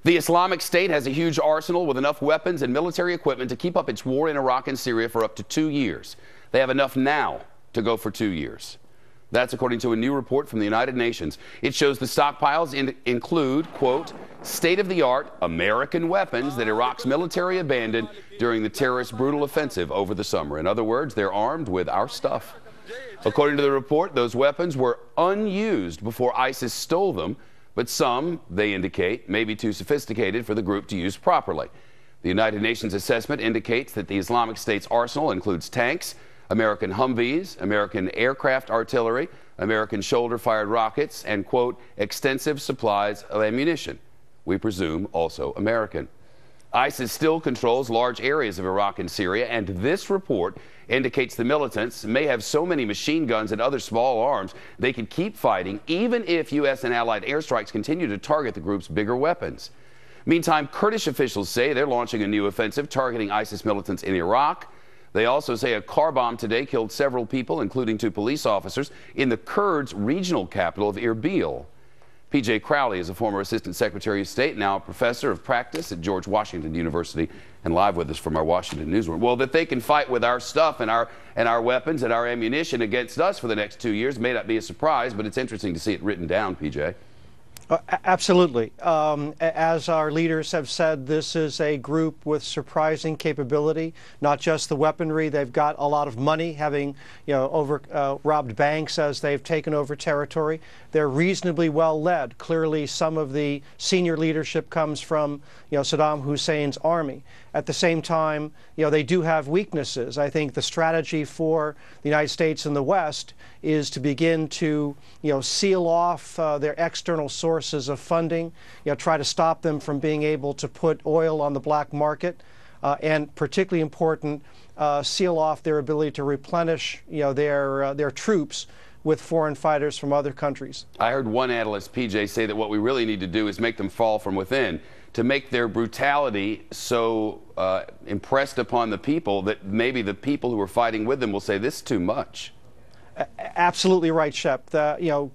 The Islamic State has a huge arsenal with enough weapons and military equipment to keep up its war in Iraq and Syria for up to 2 years. They have enough now to go for 2 years. That's according to a new report from the United Nations. It shows the stockpiles include, quote, state-of-the-art American weapons that Iraq's military abandoned during the terrorist brutal offensive over the summer. In other words, they're armed with our stuff. According to the report, those weapons were unused before ISIS stole them, but some, they indicate, may be too sophisticated for the group to use properly. The United Nations assessment indicates that the Islamic State's arsenal includes tanks, American Humvees, American aircraft artillery, American shoulder-fired rockets, and, quote, extensive supplies of ammunition. We presume also American. ISIS still controls large areas of Iraq and Syria, and this report indicates the militants may have so many machine guns and other small arms they can keep fighting even if U.S. and allied airstrikes continue to target the group's bigger weapons. Meantime, Kurdish officials say they're launching a new offensive targeting ISIS militants in Iraq. They also say a car bomb today killed several people, including 2 police officers, in the Kurds' regional capital of Erbil. P.J. Crowley is a former Assistant Secretary of State, now a professor of practice at George Washington University, and live with us from our Washington newsroom. Well, that they can fight with our stuff and our weapons and our ammunition against us for the next 2 years may not be a surprise, but it's interesting to see it written down, P.J. Absolutely. As our leaders have said, this is a group with surprising capability, not just the weaponry. They've got a lot of money, having robbed banks as they've taken over territory. They're reasonably well led. Clearly, some of the senior leadership comes from Saddam Hussein's army. At the same time, they do have weaknesses. I think the strategy for the United States and the West is to begin to seal off their external sources of funding, try to stop them from being able to put oil on the black market, and particularly important, seal off their ability to replenish their troops with foreign fighters from other countries. I heard one analyst, PJ, say that what we really need to do is make them fall from within, to make their brutality so impressed upon the people that maybe the people who are fighting with them will say, this is too much. Absolutely right, Shep.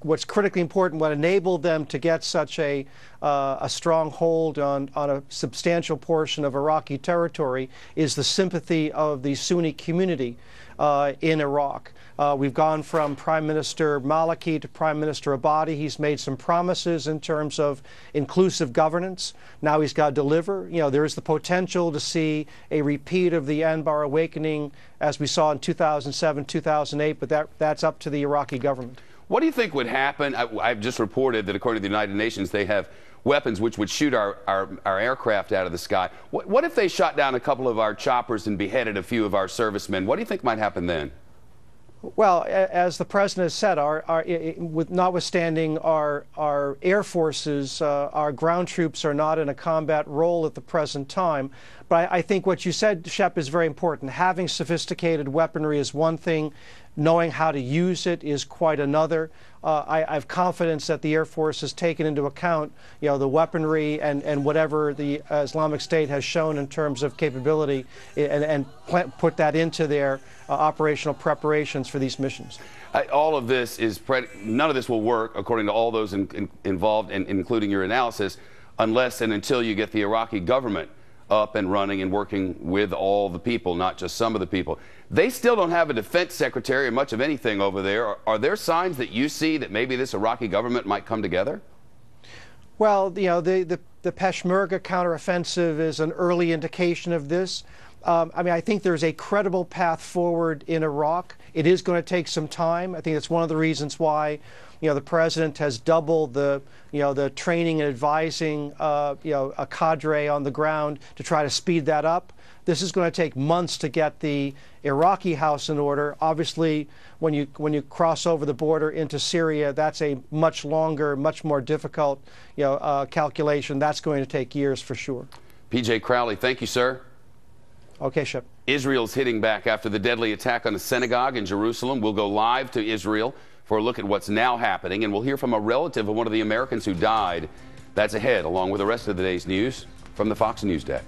What's critically important, what enabled them to get such a strong hold on a substantial portion of Iraqi territory is the sympathy of the Sunni community in Iraq. We've gone from Prime Minister Maliki to Prime Minister Abadi. He's made some promises in terms of inclusive governance. Now he's got to deliver. There is the potential to see a repeat of the Anbar awakening as we saw in 2007, 2008, but that's up to the Iraqi government. What do you think would happen? I've just reported that according to the United Nations, they have weapons which would shoot our aircraft out of the sky. What if they shot down a couple of our choppers and beheaded a few of our servicemen? What do you think might happen then? Well, as the President has said, notwithstanding our air forces, our ground troops are not in a combat role at the present time. But I think what you said, Shep, is very important. Having sophisticated weaponry is one thing. Knowing how to use it is quite another. I have confidence that the Air Force has taken into account, the weaponry and whatever the Islamic State has shown in terms of capability, and put that into their operational preparations for these missions. All of this is none of this will work, according to all those involved, and including your analysis, unless and until you get the Iraqi government up and running and working with all the people, not just some of the people. They still don't have a defense secretary or much of anything over there. Are there signs that you see that maybe this Iraqi government might come together? Well, the Peshmerga counteroffensive is an early indication of this. I think there's a credible path forward in Iraq. It is going to take some time. I think that's one of the reasons why the President has doubled the training and advising a cadre on the ground to try to speed that up. This is going to take months to get the Iraqi house in order. Obviously, when you cross over the border into Syria, that's a much longer, much more difficult calculation. That's going to take years for sure. P.J. Crowley, thank you, sir. Okay, Shep. Israel's hitting back after the deadly attack on a synagogue in Jerusalem. We'll go live to Israel for a look at what's now happening, and we'll hear from a relative of one of the Americans who died. That's ahead, along with the rest of the day's news from the Fox News Desk.